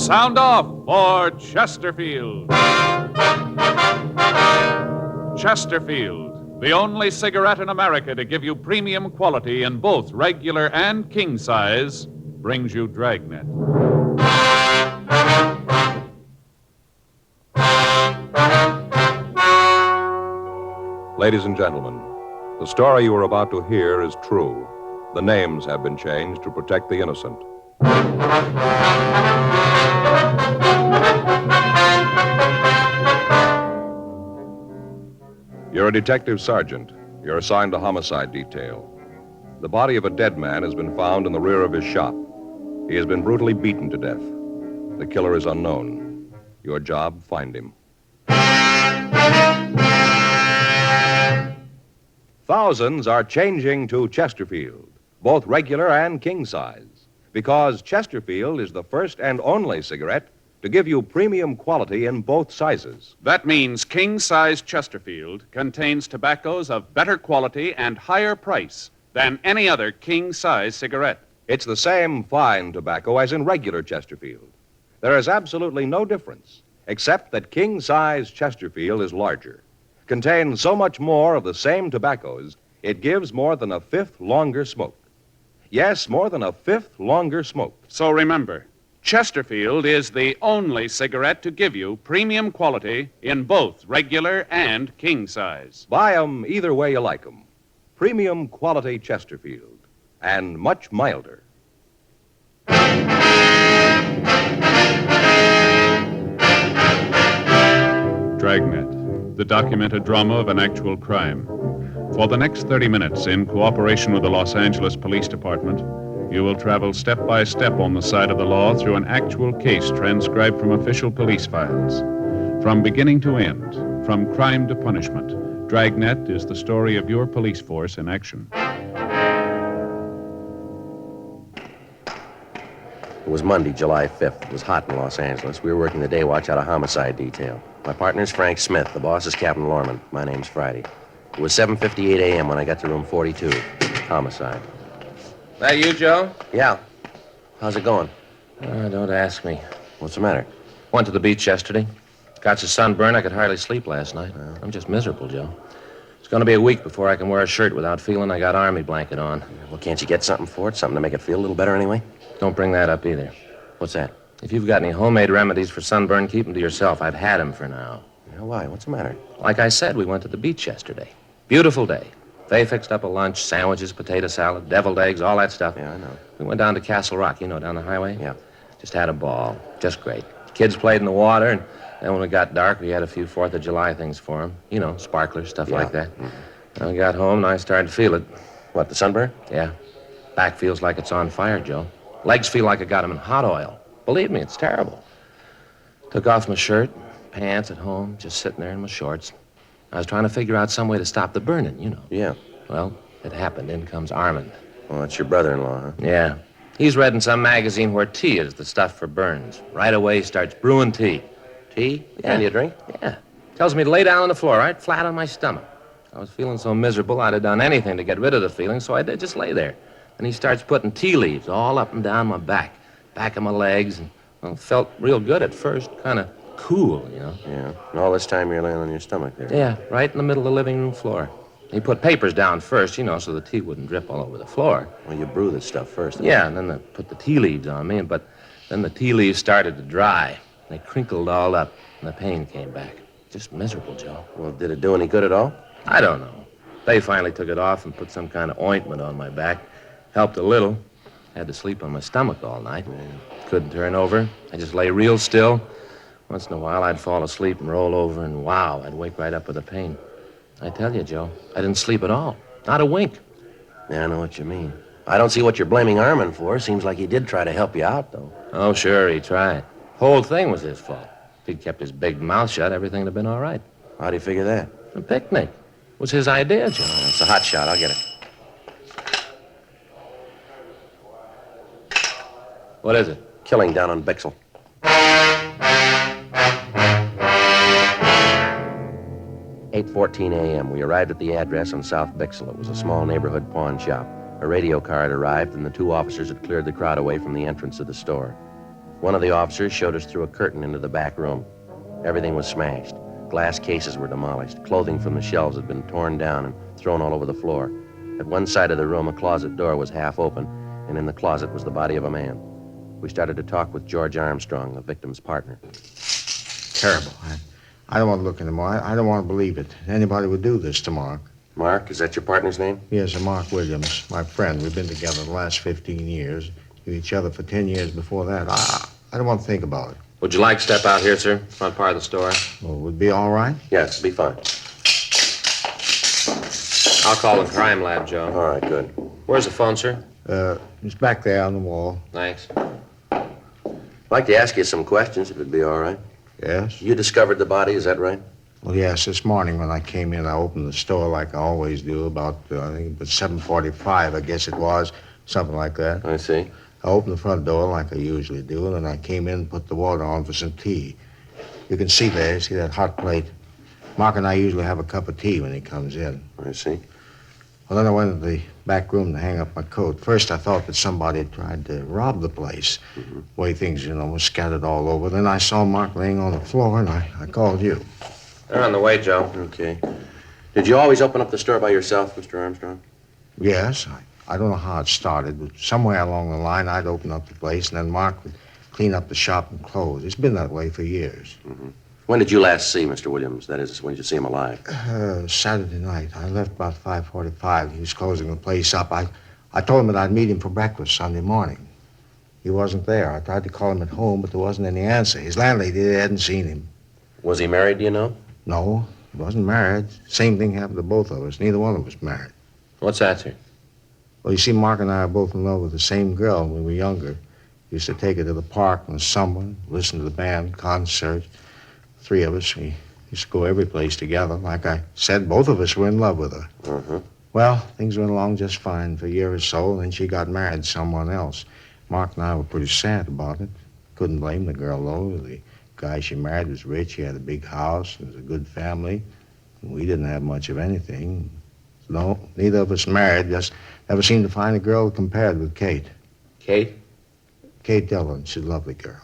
Sound off for Chesterfield. Chesterfield, the only cigarette in America to give you premium quality in both regular and king size, brings you Dragnet. Ladies and gentlemen, the story you are about to hear is true. The names have been changed to protect the innocent. You're a detective sergeant. You're assigned to homicide detail. The body of a dead man has been found in the rear of his shop. He has been brutally beaten to death. The killer is unknown. Your job, find him. Thousands are changing to Chesterfield, both regular and king size, because Chesterfield is the first and only cigarette to give you premium quality in both sizes. That means king-size Chesterfield contains tobaccos of better quality and higher price than any other king-size cigarette. It's the same fine tobacco as in regular Chesterfield. There is absolutely no difference, except that king-size Chesterfield is larger, contains so much more of the same tobaccos, it gives more than a fifth longer smoke. Yes, more than a fifth longer smoke. So remember, Chesterfield is the only cigarette to give you premium quality in both regular and king size. Buy 'em either way you like 'em. Premium quality Chesterfield, and much milder. Dragnet, the documented drama of an actual crime. For the next 30 minutes, in cooperation with the Los Angeles Police Department, you will travel step by step on the side of the law through an actual case transcribed from official police files. From beginning to end, from crime to punishment, Dragnet is the story of your police force in action. It was Monday, July 5th. It was hot in Los Angeles. We were working the day watch out of homicide detail. My partner's Frank Smith. The boss is Captain Lorman. My name's Friday. It was 7:58 a.m. when I got to room 42. Homicide. That you, Joe? Yeah. How's it going? Don't ask me. What's the matter? Went to the beach yesterday. Got so sunburned I could hardly sleep last night. I'm just miserable, Joe. It's going to be a week before I can wear a shirt without feeling I got army blanket on. Well, can't you get something for it? Something to make it feel a little better anyway? Don't bring that up either. What's that? If you've got any homemade remedies for sunburn, keep them to yourself. I've had them for now. Yeah, why? What's the matter? Like I said, we went to the beach yesterday. Beautiful day. Faye fixed up a lunch, sandwiches, potato salad, deviled eggs, all that stuff. Yeah, I know. We went down to Castle Rock, down the highway. Yeah. Just had a ball. Just great. Kids played in the water, and then when it got dark, we had a few 4th of July things for them. Sparklers, stuff like that. Mm-hmm. When I got home, and I started to feel it. What, the sunburn? Yeah. Back feels like it's on fire, Joe. Legs feel like I got them in hot oil. Believe me, it's terrible. Took off my shirt, pants at home, just sitting there in my shorts. I was trying to figure out some way to stop the burning, Yeah. Well, it happened. In comes Armand. Well, that's your brother-in-law, huh? Yeah. He's read in some magazine where tea is the stuff for burns. Right away, he starts brewing tea. Tea? Yeah. Kind you drink? Yeah. Tells me to lay down on the floor, right flat on my stomach. I was feeling so miserable, I'd have done anything to get rid of the feeling, so I did just lay there. And he starts putting tea leaves all up and down my back of my legs, and felt real good at first, kind of cool, Yeah. And all this time you're laying on your stomach there. Yeah, right in the middle of the living room floor. He put papers down first, so the tea wouldn't drip all over the floor. Well, you brew this stuff first. Yeah, and then they put the tea leaves on me, but then the tea leaves started to dry. They crinkled all up, and the pain came back. Just miserable, Joe. Well, did it do any good at all? I don't know. They finally took it off and put some kind of ointment on my back. Helped a little. Had to sleep on my stomach all night. Couldn't turn over. I just lay real still. Once in a while, I'd fall asleep and roll over, and wow, I'd wake right up with the pain. I tell you, Joe, I didn't sleep at all. Not a wink. Yeah, I know what you mean. I don't see what you're blaming Armand for. Seems like he did try to help you out, though. Oh, sure, he tried. Whole thing was his fault. If he'd kept his big mouth shut, everything would have been all right. How do you figure that? A picnic. It was his idea, Joe. It's a hot shot. I'll get it. What is it? Killing down on Bixel. 8:14 a.m. We arrived at the address on South Bixel. It was a small neighborhood pawn shop. A radio car had arrived, and the 2 officers had cleared the crowd away from the entrance of the store. One of the officers showed us through a curtain into the back room. Everything was smashed. Glass cases were demolished. Clothing from the shelves had been torn down and thrown all over the floor. At one side of the room, a closet door was half open, and in the closet was the body of a man. We started to talk with George Armstrong, the victim's partner. Terrible. I don't want to look anymore. I don't want to believe it. Anybody would do this to Mark. Mark, is that your partner's name? Yes, Mark Williams, my friend. We've been together the last 15 years. Knew each other for 10 years before that. I don't want to think about it. Would you like to step out here, sir? Front part of the store. Well, would it be all right? Yes, be fine. I'll call the crime lab, Joe. All right, good. Where's the phone, sir? It's back there on the wall. Thanks. I'd like to ask you some questions, if it'd be all right. Yes? You discovered the body, is that right? Well, yes, this morning when I came in, I opened the store like I always do, about, I think it was 7:45, I guess it was, something like that. I see. I opened the front door like I usually do, and then I came in and put the water on for some tea. You can see there, see that hot plate? Mark and I usually have a cup of tea when he comes in. I see. Well, then I went to the back room to hang up my coat. First, I thought that somebody had tried to rob the place. The way things, were scattered all over. Then I saw Mark laying on the floor, and I called you. They're on the way, Joe. Okay. Did you always open up the store by yourself, Mr. Armstrong? Yes, I don't know how it started, but somewhere along the line, I'd open up the place, and then Mark would clean up the shop and close. It's been that way for years. When did you last see Mr. Williams? That is, when did you see him alive? Saturday night. I left about 5:45. He was closing the place up. I told him that I'd meet him for breakfast Sunday morning. He wasn't there. I tried to call him at home, but there wasn't any answer. His landlady hadn't seen him. Was he married, do you know? No, he wasn't married. Same thing happened to both of us. Neither one of us married. What's that, sir? Well, you see, Mark and I are both in love with the same girl when we were younger. Used to take her to the park in the summer, listen to the band, concerts. Three of us, we used to go every place together. Like I said, both of us were in love with her. Well, things went along just fine for a year or so, and then she got married to someone else. Mark and I were pretty sad about it. Couldn't blame the girl, though. The guy she married was rich. He had a big house. It was a good family. We didn't have much of anything. No, neither of us married. Just never seemed to find a girl compared with Kate. Kate? Kate Dillon. She's a lovely girl.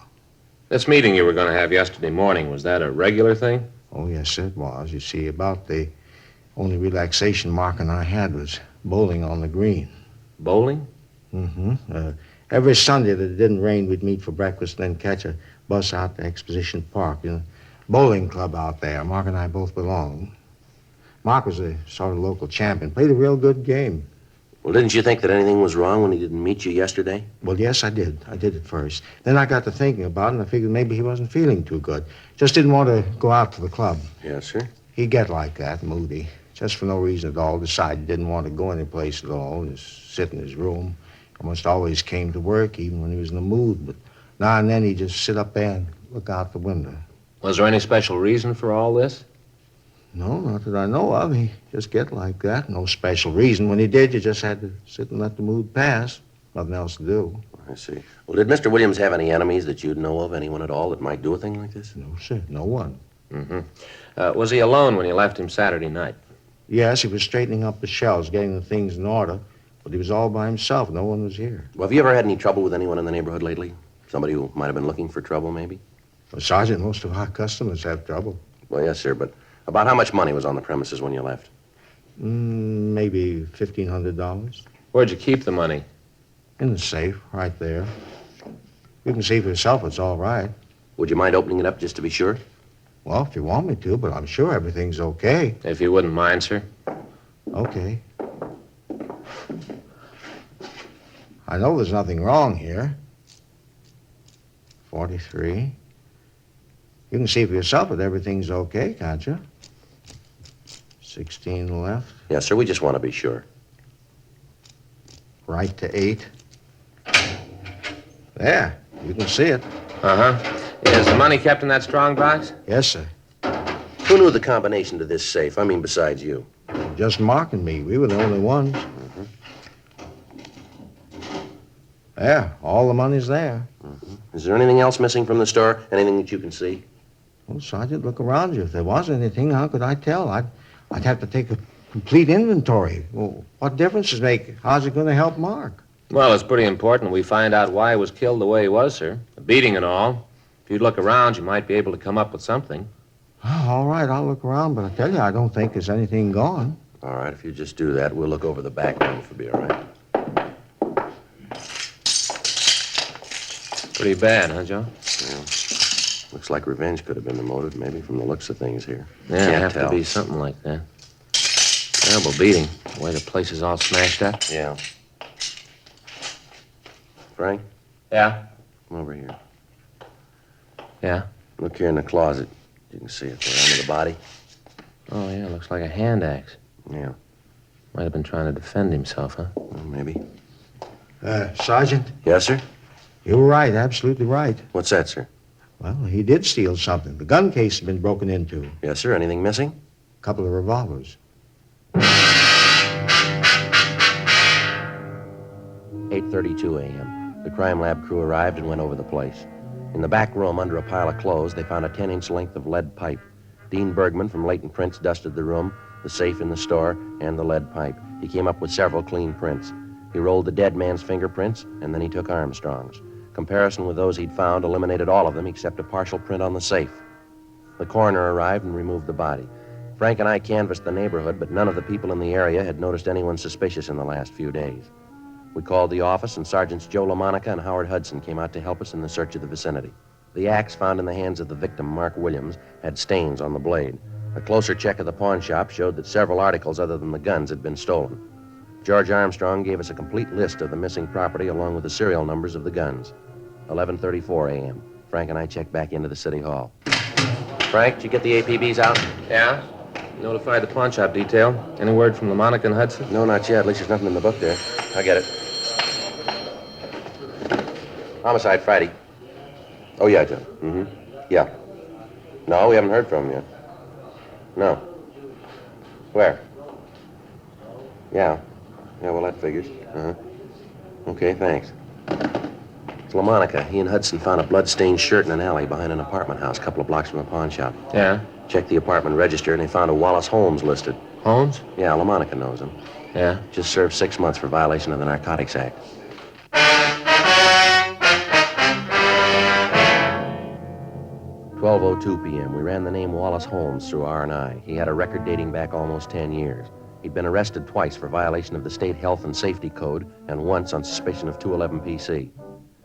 This meeting you were going to have yesterday morning, was that a regular thing? Oh, yes, it was. You see, about the only relaxation Mark and I had was bowling on the green. Bowling? Every Sunday that it didn't rain, we'd meet for breakfast and then catch a bus out to Exposition Park. Bowling club out there. Mark and I both belonged. Mark was a sort of local champion. Played a real good game. Well, didn't you think that anything was wrong when he didn't meet you yesterday? Well, yes, I did. I did at first. Then I got to thinking about it, and I figured maybe he wasn't feeling too good. Just didn't want to go out to the club. Yes, sir. He'd get like that, moody. Just for no reason at all. Decided he didn't want to go anyplace at all. Just sit in his room. Almost always came to work, even when he was in the mood. But now and then he'd just sit up there and look out the window. Was there any special reason for all this? No, not that I know of. He just get like that. No special reason. When he did, you just had to sit and let the mood pass. Nothing else to do. I see. Well, did Mr. Williams have any enemies that you'd know of? Anyone at all that might do a thing like this? No, sir. No one. Was he alone when you left him Saturday night? Yes, he was straightening up the shelves, getting the things in order. But he was all by himself. No one was here. Well, have you ever had any trouble with anyone in the neighborhood lately? Somebody who might have been looking for trouble, maybe? Well, Sergeant, most of our customers have trouble. Well, yes, sir, but about how much money was on the premises when you left? Maybe $1,500. Where'd you keep the money? In the safe, right there. You can see for yourself it's all right. Would you mind opening it up just to be sure? Well, if you want me to, but I'm sure everything's okay. If you wouldn't mind, sir. Okay. I know there's nothing wrong here. 43. You can see for yourself that everything's okay, can't you? 16 left. Yes, sir, we just want to be sure. Right to 8. There, you can see it. Is the money kept in that strong box? Yes, sir. Who knew the combination to this safe? I mean, besides you. Just Mark and me. We were the only ones. There, all the money's there. Is there anything else missing from the store? Anything that you can see? Well, Sergeant, look around you. If there was anything, how could I tell? I'd have to take a complete inventory. Well, what difference does it make? How's it going to help Mark? Well, it's pretty important we find out why he was killed the way he was, sir. The beating and all. If you'd look around, you might be able to come up with something. Oh, all right, I'll look around, but I tell you, I don't think there's anything gone. All right, if you just do that, we'll look over the back room for me, all right? Pretty bad, huh, Joe? Yeah. Looks like revenge could have been the motive, maybe, from the looks of things here. Yeah, Can't it'd have tell. to be something like that. Terrible beating. The way the place is all smashed up. Yeah. Frank, Yeah? come over here. Yeah? Look here in the closet. You can see it there under the body. Oh, yeah, looks like a hand axe. Yeah, Might have been trying to defend himself, huh? well, maybe. Sergeant, Yes, sir? you were right, absolutely right. What's that, sir? Well, he did steal something. The gun case has been broken into. Yes, sir. Anything missing? A couple of revolvers. 8:32 a.m. The crime lab crew arrived and went over the place. In the back room, under a pile of clothes, they found a 10-inch length of lead pipe. Dean Bergman from Leighton Prints dusted the room, the safe in the store, and the lead pipe. He came up with several clean prints. He rolled the dead man's fingerprints, and then he took Armstrong's. Comparison with those he'd found eliminated all of them except a partial print on the safe. The coroner arrived and removed the body. Frank and I canvassed the neighborhood, but none of the people in the area had noticed anyone suspicious in the last few days. We called the office, and Sergeants Joe LaMonica and Howard Hudson came out to help us in the search of the vicinity. The axe found in the hands of the victim, Mark Williams, had stains on the blade. A closer check of the pawn shop showed that several articles other than the guns had been stolen. George Armstrong gave us a complete list of the missing property along with the serial numbers of the guns. 11:34 a.m. Frank and I checked back into the city hall. Frank, did you get the APBs out? Yeah? Notified the pawn shop detail. Any word from LaMonica and Hudson? No, not yet. At least there's nothing in the book there. I get it. Homicide Friday. Oh, yeah, Joe. Mm-hmm. Yeah. No, we haven't heard from him yet. No. Where? Yeah. Yeah, well, that figures. Uh-huh. Okay, thanks. It's LaMonica. He and Hudson found a blood-stained shirt in an alley behind an apartment house a couple of blocks from a pawn shop. Yeah? Checked the apartment register, and they found a Wallace Holmes listed. Holmes? Yeah, LaMonica knows him. Yeah? Just served 6 months for violation of the Narcotics Act. "12:02 p.m. We ran the name Wallace Holmes through R&I. He had a record dating back almost 10 years. He'd been arrested twice for violation of the state health and safety code and once on suspicion of 211 PC.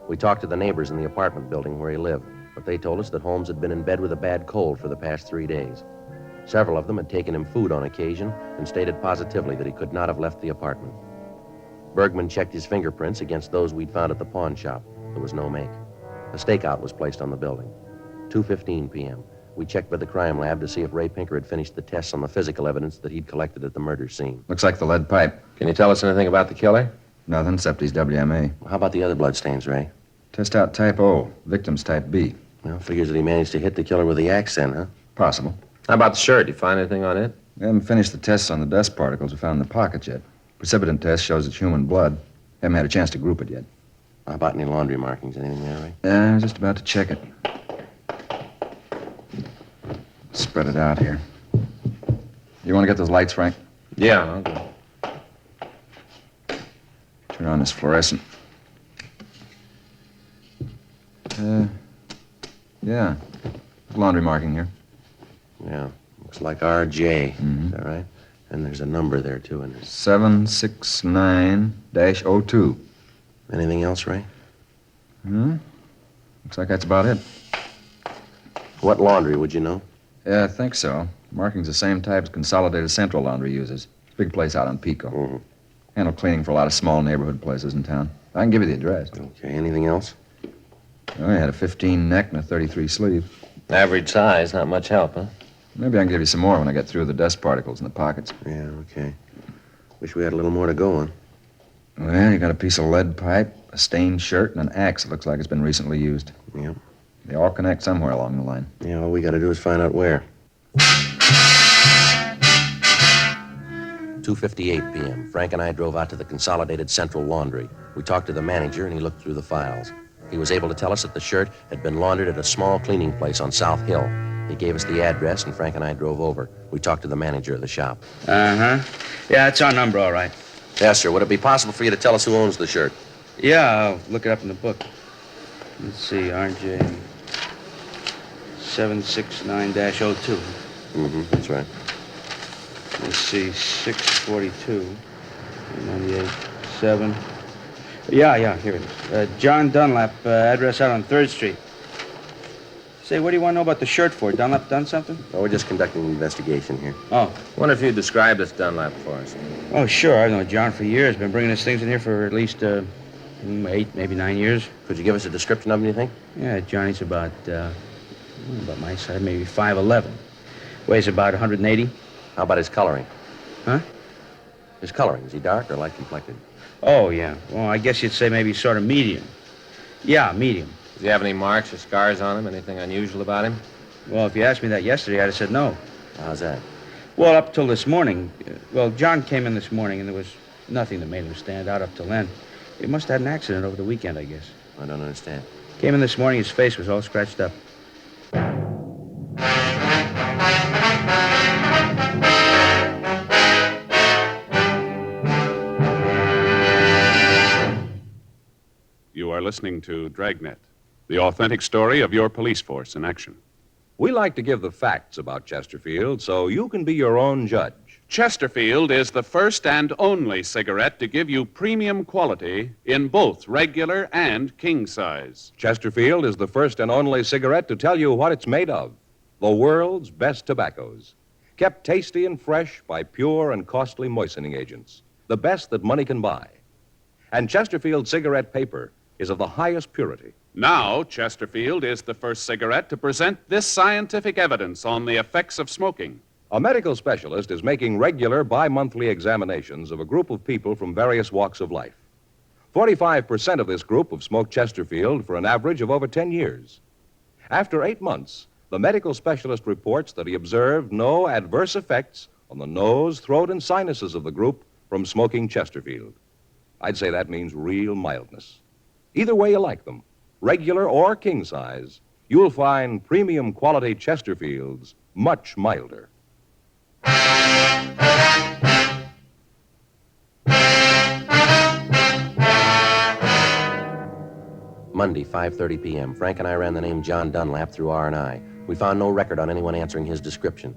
We talked to the neighbors in the apartment building where he lived, but they told us that Holmes had been in bed with a bad cold for the past 3 days. Several of them had taken him food on occasion and stated positively that he could not have left the apartment. Bergman checked his fingerprints against those we'd found at the pawn shop. There was no make. A stakeout was placed on the building. 2:15 p.m. We checked with the crime lab to see if Ray Pinker had finished the tests on the physical evidence that he'd collected at the murder scene. Looks like the lead pipe. Can you tell us anything about the killer? Nothing except his WMA. How about the other bloodstains, Ray? Test out type O, victim's type B. Well, figures that he managed to hit the killer with the axe then, huh? Possible. How about the shirt? You find anything on it? We haven't finished the tests on the dust particles we found in the pockets yet. Precipitant test shows it's human blood. Haven't had a chance to group it yet. How about any laundry markings? Anything there, Ray? I was just about to check it. Spread it out here. You want to get those lights, Frank? Yeah, I'll go. Turn on this fluorescent. Yeah. There's laundry marking here. Yeah. Looks like RJ. Mhm. Is that right? And there's a number there, too. And 769-02. anything else, Ray? Looks like that's about it. What laundry, would you know? Yeah, I think so. Marking's the same type as Consolidated Central Laundry uses. It's a big place out on Pico. Mm-hmm. Handle cleaning for a lot of small neighborhood places in town. I can give you the address. Okay. Anything else? Oh, he had a 15 neck and a 33 sleeve. Average size, not much help, huh? Maybe I can give you some more when I get through the dust particles in the pockets. Yeah, okay. Wish we had a little more to go on. Well, you got a piece of lead pipe, a stained shirt, and an axe that looks like it's been recently used. Yeah. They all connect somewhere along the line. Yeah, all we got to do is find out where. 2:58 p.m. Frank and I drove out to the Consolidated Central Laundry. We talked to the manager, and he looked through the files. He was able to tell us that the shirt had been laundered at a small cleaning place on South Hill. He gave us the address, and Frank and I drove over. We talked to the manager of the shop. Uh-huh. Yeah, it's our number, all right. Yes, sir. Would it be possible for you to tell us who owns the shirt? Yeah, I'll look it up in the book. Let's see, RJ 769-02. That's right. Let's see, 642, 98, 7. Yeah, here it is. John Dunlap, address out on 3rd Street. Say, what do you want to know about the shirt for? Dunlap done something? Well, we're just conducting an investigation here. Oh. Wonder if you'd describe this Dunlap for us. Oh, sure. I've known John for years. Been bringing his things in here for at least 8, maybe 9 years. Could you give us a description of him, you think? Yeah, Johnny's about my size, maybe 5'11". Weighs about 180. How about his coloring? Huh? His coloring. Is he dark or light complected? Oh, yeah. Well, I guess you'd say maybe sort of medium. Yeah, medium. Does he have any marks or scars on him? Anything unusual about him? Well, if you asked me that yesterday, I'd have said no. How's that? Well, up till this morning. Well, John came in this morning, and there was nothing that made him stand out up till then. He must have had an accident over the weekend, I guess. I don't understand. Came in this morning, his face was all scratched up. You are listening to Dragnet, the authentic story of your police force in action. We like to give the facts about Chesterfield so you can be your own judge. Chesterfield is the first and only cigarette to give you premium quality in both regular and king size. Chesterfield is the first and only cigarette to tell you what it's made of. The world's best tobaccos. Kept tasty and fresh by pure and costly moistening agents. The best that money can buy. And Chesterfield cigarette paper is of the highest purity. Now, Chesterfield is the first cigarette to present this scientific evidence on the effects of smoking. A medical specialist is making regular bi-monthly examinations of a group of people from various walks of life. 45% of this group have smoked Chesterfield for an average of over 10 years. After 8 months, the medical specialist reports that he observed no adverse effects on the nose, throat, and sinuses of the group from smoking Chesterfield. I'd say that means real mildness. Either way you like them, regular or king size, you'll find premium quality Chesterfields much milder. Monday, 5:30 p.m. Frank and I ran the name John Dunlap through R&I. We found no record on anyone answering his description.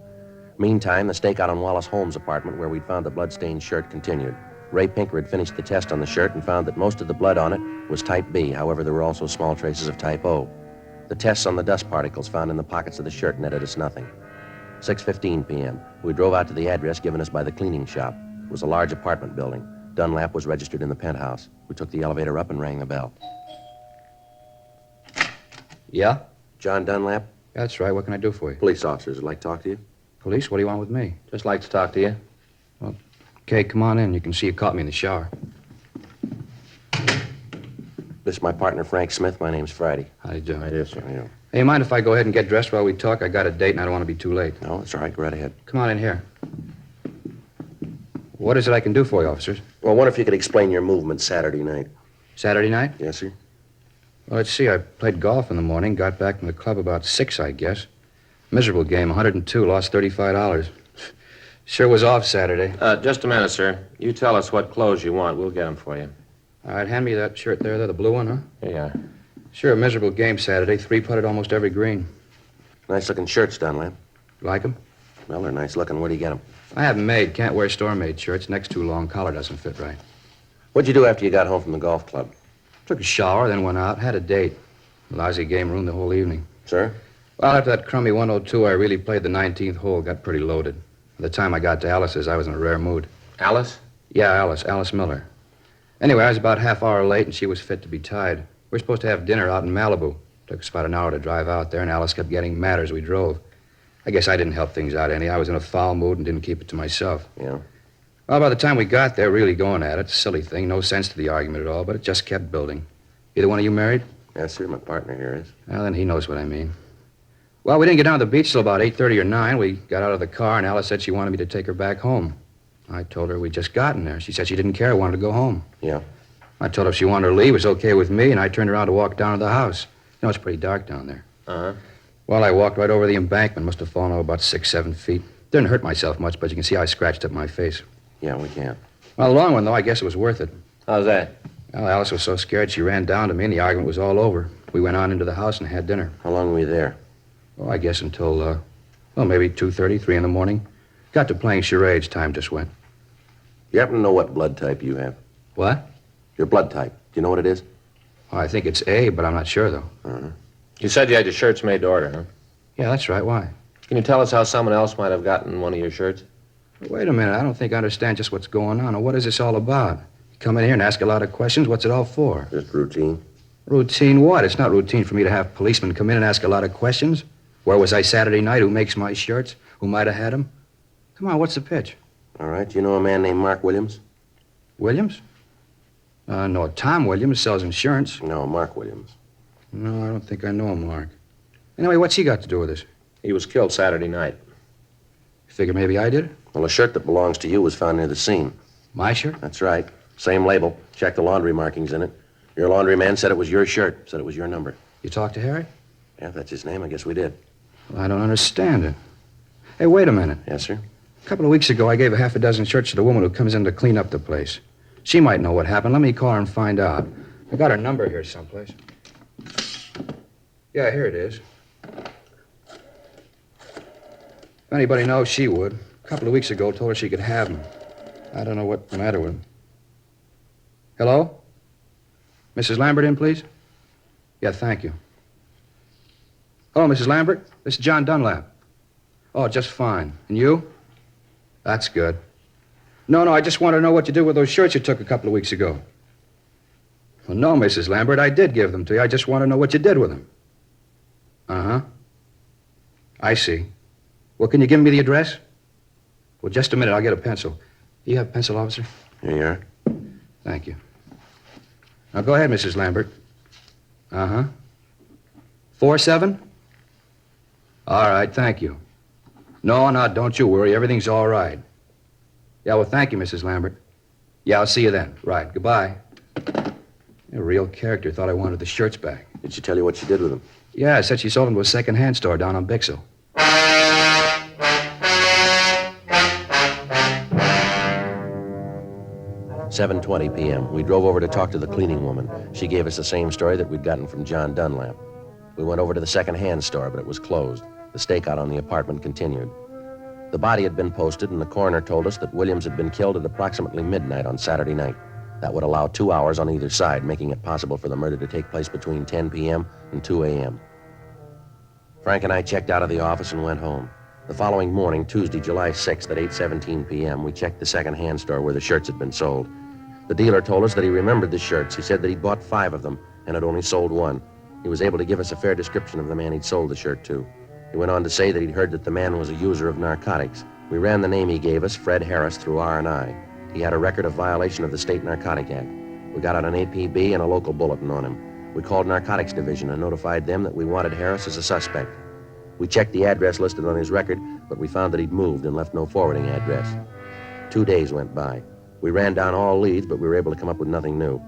Meantime, the stakeout on Wallace Holmes' apartment where we'd found the blood-stained shirt continued. Ray Pinker had finished the test on the shirt and found that most of the blood on it was type B. However, there were also small traces of type O. The tests on the dust particles found in the pockets of the shirt netted us nothing. 6:15 p.m. We drove out to the address given us by the cleaning shop. It was a large apartment building. Dunlap was registered in the penthouse. We took the elevator up and rang the bell. Yeah? John Dunlap, That's right. What can I do for you? police officers would like to talk to you. Police? What do you want with me? Just like to talk to you. Okay, come on in. You can see you caught me in the shower. This is my partner, Frank Smith. My name's Friday. How do you do? How do you do, sir? How do you do? Hey, you mind if I go ahead and get dressed while we talk? I got a date and I don't want to be too late. No, it's all right. Go right ahead. Come on in here. What is it I can do for you, officers? Well, I wonder if you could explain your movement Saturday night. Saturday night? Yes, sir? Well, let's see. I played golf in the morning, got back from the club about 6, I guess. Miserable game, 102, lost $35. Sure was off Saturday. Just a minute, sir. You tell us what clothes you want. We'll get them for you. All right, hand me that shirt there, the blue one, huh? Here you are. Sure, a miserable game Saturday. 3-putted almost every green. Nice-looking shirts, Dunlap. Like 'em? Well, they're nice-looking. Where do you get them? I have 'em made. Can't wear store-made shirts. Neck's too long. Collar doesn't fit right. What'd you do after you got home from the golf club? Took a shower, then went out. Had a date. Lousy game ruined the whole evening. Sir? Well, after that crummy 102, I really played the 19th hole. Got pretty loaded. By the time I got to Alice's, I was in a rare mood. Alice? Yeah, Alice Miller. Anyway, I was about half hour late, and she was fit to be tied. We were supposed to have dinner out in Malibu. Took us about an hour to drive out there, and Alice kept getting madder as we drove. I guess I didn't help things out any. I was in a foul mood and didn't keep it to myself. Yeah. Well, by the time we got there, really going at it, silly thing, no sense to the argument at all, but it just kept building. Either one of you married? Yes, sir. My partner here is. Well, then he knows what I mean. Well, we didn't get down to the beach till about 8:30 or 9. We got out of the car, and Alice said she wanted me to take her back home. I told her we'd just gotten there. She said she didn't care, wanted to go home. Yeah. I told her if she wanted to leave, it was okay with me, and I turned around to walk down to the house. You know, it's pretty dark down there. Uh-huh. Well, I walked right over the embankment. Must have fallen over about 6-7 feet. Didn't hurt myself much, but you can see I scratched up my face. Yeah, we can. Well, the long one, though, I guess it was worth it. How's that? Well, Alice was so scared she ran down to me, and the argument was all over. We went on into the house and had dinner. How long were you there? Oh, I guess until, maybe 2:30, 3 in the morning. Got to playing charades. Time just went. You happen to know what blood type you have? What? Your blood type. Do you know what it is? Oh, I think it's A, but I'm not sure, though. You said you had your shirts made to order, huh? Yeah, that's right. Why? Can you tell us how someone else might have gotten one of your shirts? Wait a minute. I don't think I understand just what's going on. Or what is this all about? You come in here and ask a lot of questions. What's it all for? Just routine. Routine what? It's not routine for me to have policemen come in and ask a lot of questions. Where was I Saturday night? Who makes my shirts? Who might have had them? Come on, what's the pitch? All right. Do you know a man named Mark Williams? Williams? No, Tom Williams sells insurance. No, Mark Williams. No, I don't think I know him, Mark. Anyway, what's he got to do with this? He was killed Saturday night. You figure maybe I did it? Well, a shirt that belongs to you was found near the scene. My shirt? That's right. Same label. Check the laundry markings in it. Your laundryman said it was your shirt. Said it was your number. You talked to Harry? Yeah, if that's his name, I guess we did. Well, I don't understand it. Hey, wait a minute. Yes, sir? A couple of weeks ago, I gave a half a dozen shirts to the woman who comes in to clean up the place. She might know what happened. Let me call her and find out. I got her number here someplace. Yeah, here it is. If anybody knows, she would. A couple of weeks ago, told her she could have them. I don't know what's the matter with them. Hello? Mrs. Lambert in, please? Yeah, thank you. Hello, Mrs. Lambert. This is John Dunlap. Oh, just fine. And you? That's good. No, I just want to know what you did with those shirts you took a couple of weeks ago. Well, no, Mrs. Lambert, I did give them to you. I just want to know what you did with them. Uh-huh. I see. Well, can you give me the address? Well, just a minute. I'll get a pencil. You have a pencil, officer? Here you are. Thank you. Now, go ahead, Mrs. Lambert. Uh-huh. 47? All right, thank you. No, don't you worry. Everything's all right. Yeah, well, thank you, Mrs. Lambert. Yeah, I'll see you then. Right, goodbye. A real character. Thought I wanted the shirts back. Did she tell you what she did with them? Yeah, I said she sold them to a second-hand store down on Bixel. $7:20 p.m. We drove over to talk to the cleaning woman. She gave us the same story that we'd gotten from John Dunlap. We went over to the second-hand store, but it was closed. The stakeout on the apartment continued. The body had been posted, and the coroner told us that Williams had been killed at approximately midnight on Saturday night. That would allow 2 hours on either side, making it possible for the murder to take place between 10 p.m. and 2 a.m. Frank and I checked out of the office and went home. The following morning, Tuesday, July 6th at 8:17 p.m., we checked the second-hand store where the shirts had been sold. The dealer told us that he remembered the shirts. He said that he'd bought 5 of them and had only sold 1. He was able to give us a fair description of the man he'd sold the shirt to. He went on to say that he'd heard that the man was a user of narcotics. We ran the name he gave us, Fred Harris, through R&I. He had a record of violation of the State Narcotic Act. We got out an APB and a local bulletin on him. We called Narcotics Division and notified them that we wanted Harris as a suspect. We checked the address listed on his record, but we found that he'd moved and left no forwarding address. 2 days went by. We ran down all leads, but we were able to come up with nothing new.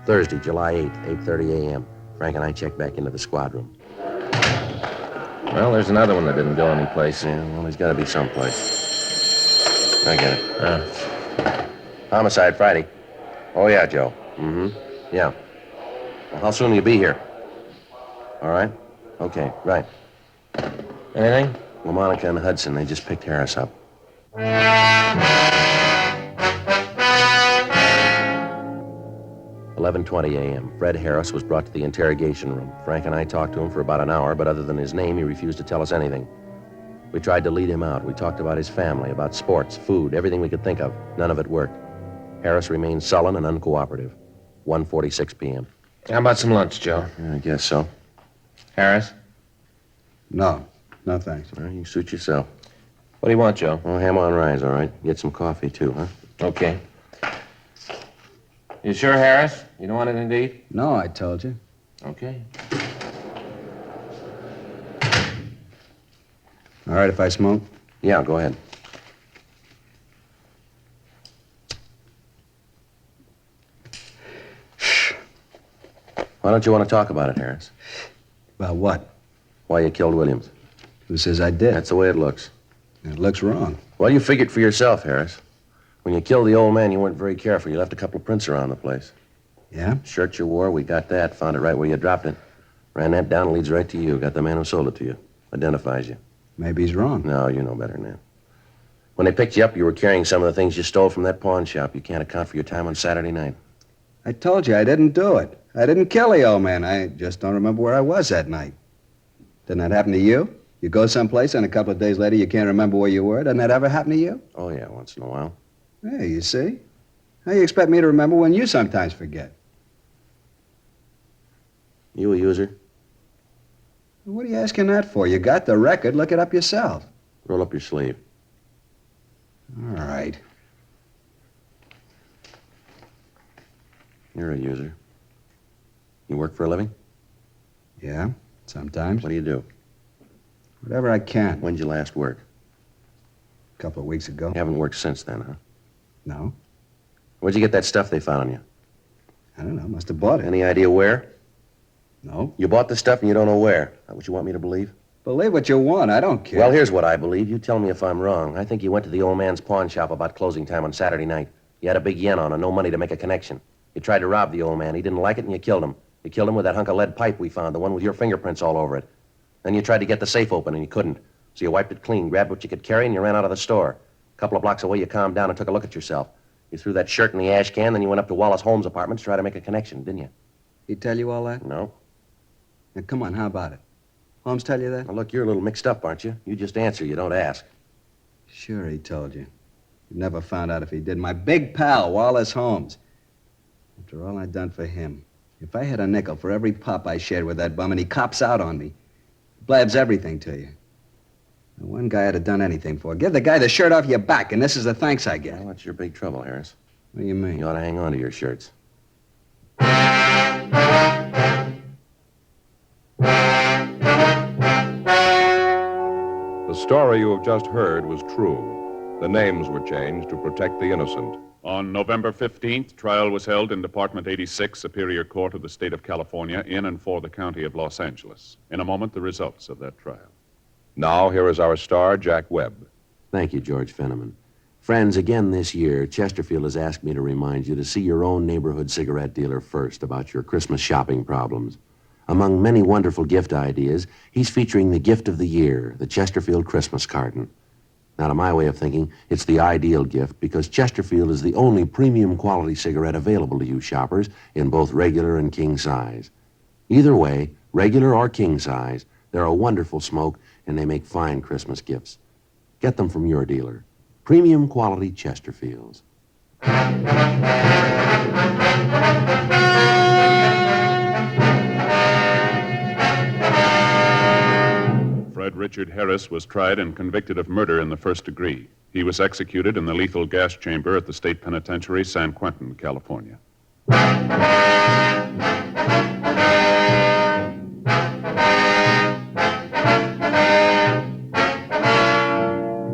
Thursday, July 8th, 8:30 a.m. Frank and I checked back into the squad room. Well, there's another one that didn't go anyplace. Yeah, well, he's got to be someplace. I get it. Homicide Friday. Oh, yeah, Joe. Mm-hmm. Yeah. Well, how soon will you be here? All right? Okay, right. Anything? Well, Monica and Hudson, they just picked Harris up. 11:20 a.m. Fred Harris was brought to the interrogation room. Frank and I talked to him for about an hour, but other than his name, he refused to tell us anything. We tried to lead him out. We talked about his family, about sports, food, everything we could think of. None of it worked. Harris remained sullen and uncooperative. 1:46 p.m. How about some lunch, Joe? I guess so. Harris? No, thanks. Well, you suit yourself. What do you want, Joe? Well, ham on rye, all right. Get some coffee, too, huh? Okay. You sure, Harris? You don't want anything to eat? No, I told you. Okay. All right if I smoke? Yeah, go ahead. Why don't you want to talk about it, Harris? About what? Why you killed Williams? Who says I did? That's the way it looks. It looks wrong. Well, you figured for yourself, Harris. When you killed the old man, you weren't very careful. You left a couple of prints around the place. Yeah? Shirt you wore, we got that. Found it right where you dropped it. Ran that down, leads right to you. Got the man who sold it to you. Identifies you. Maybe he's wrong. No, you know better than that. When they picked you up, you were carrying some of the things you stole from that pawn shop. You can't account for your time on Saturday night. I told you I didn't do it. I didn't kill the old man. I just don't remember where I was that night. Didn't that happen to you? You go someplace and a couple of days later you can't remember where you were. Doesn't that ever happen to you? Oh, yeah, once in a while. Hey, you see? How you expect me to remember when you sometimes forget? You a user? What are you asking that for? You got the record. Look it up yourself. Roll up your sleeve. All right. You're a user. You work for a living? Yeah, sometimes. What do you do? Whatever I can. When'd you last work? A couple of weeks ago. You haven't worked since then, huh? No. Where'd you get that stuff they found on you? I don't know. Must have bought it. Any idea where? No. You bought the stuff and you don't know where. That what you want me to believe? Believe what you want. I don't care. Well, here's what I believe. You tell me if I'm wrong. I think you went to the old man's pawn shop about closing time on Saturday night. You had a big yen on and no money to make a connection. You tried to rob the old man. He didn't like it and you killed him. You killed him with that hunk of lead pipe we found, the one with your fingerprints all over it. Then you tried to get the safe open and you couldn't. So you wiped it clean, grabbed what you could carry, and you ran out of the store. A couple of blocks away, you calmed down and took a look at yourself. You threw that shirt in the ash can, then you went up to Wallace Holmes' apartment to try to make a connection, didn't you? He tell you all that? No. Now, come on, how about it? Holmes tell you that? Now, look, you're a little mixed up, aren't you? You just answer, you don't ask. Sure, he told you. You never found out if he did. My big pal, Wallace Holmes. After all I'd done for him. If I had a nickel for every pop I shared with that bum and he cops out on me, blabs everything to you. The one guy I'd have done anything for. Give the guy the shirt off your back, and this is the thanks I get. Well, that's your big trouble, Harris. What do you mean? You ought to hang on to your shirts. The story you have just heard was true. The names were changed to protect the innocent. On November 15th, trial was held in Department 86, Superior Court of the State of California, in and for the County of Los Angeles. In a moment, the results of that trial. Now, here is our star, Jack Webb. Thank you, George Fenneman. Friends, again this year, Chesterfield has asked me to remind you to see your own neighborhood cigarette dealer first about your Christmas shopping problems. Among many wonderful gift ideas, he's featuring the gift of the year, the Chesterfield Christmas carton. Now, to my way of thinking, it's the ideal gift because Chesterfield is the only premium quality cigarette available to you shoppers in both regular and king size. Either way, regular or king size, they're a wonderful smoke and they make fine Christmas gifts. Get them from your dealer. Premium quality Chesterfields. Fred Richard Harris was tried and convicted of murder in the first degree. He was executed in the lethal gas chamber at the State Penitentiary, San Quentin, California.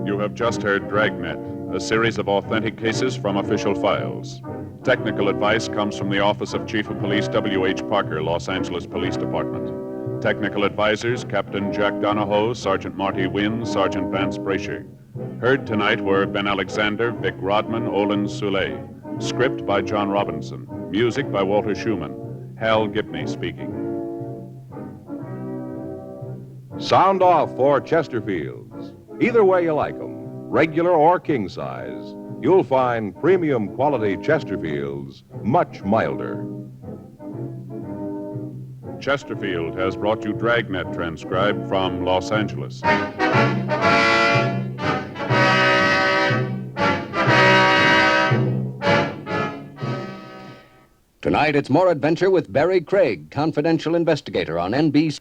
You have just heard Dragnet, a series of authentic cases from official files. Technical advice comes from the Office of Chief of Police W.H. Parker, Los Angeles Police Department. Technical advisors, Captain Jack Donahoe, Sergeant Marty Wynn, Sergeant Vance Brasher. Heard tonight were Ben Alexander, Vic Rodman, Olin Soule. Script by John Robinson. Music by Walter Schumann. Hal Gibney speaking. Sound off for Chesterfields. Either way you like them, regular or king size, you'll find premium quality Chesterfields much milder. Chesterfield has brought you Dragnet, transcribed from Los Angeles. Tonight, it's more adventure with Barry Craig, confidential investigator on NBC.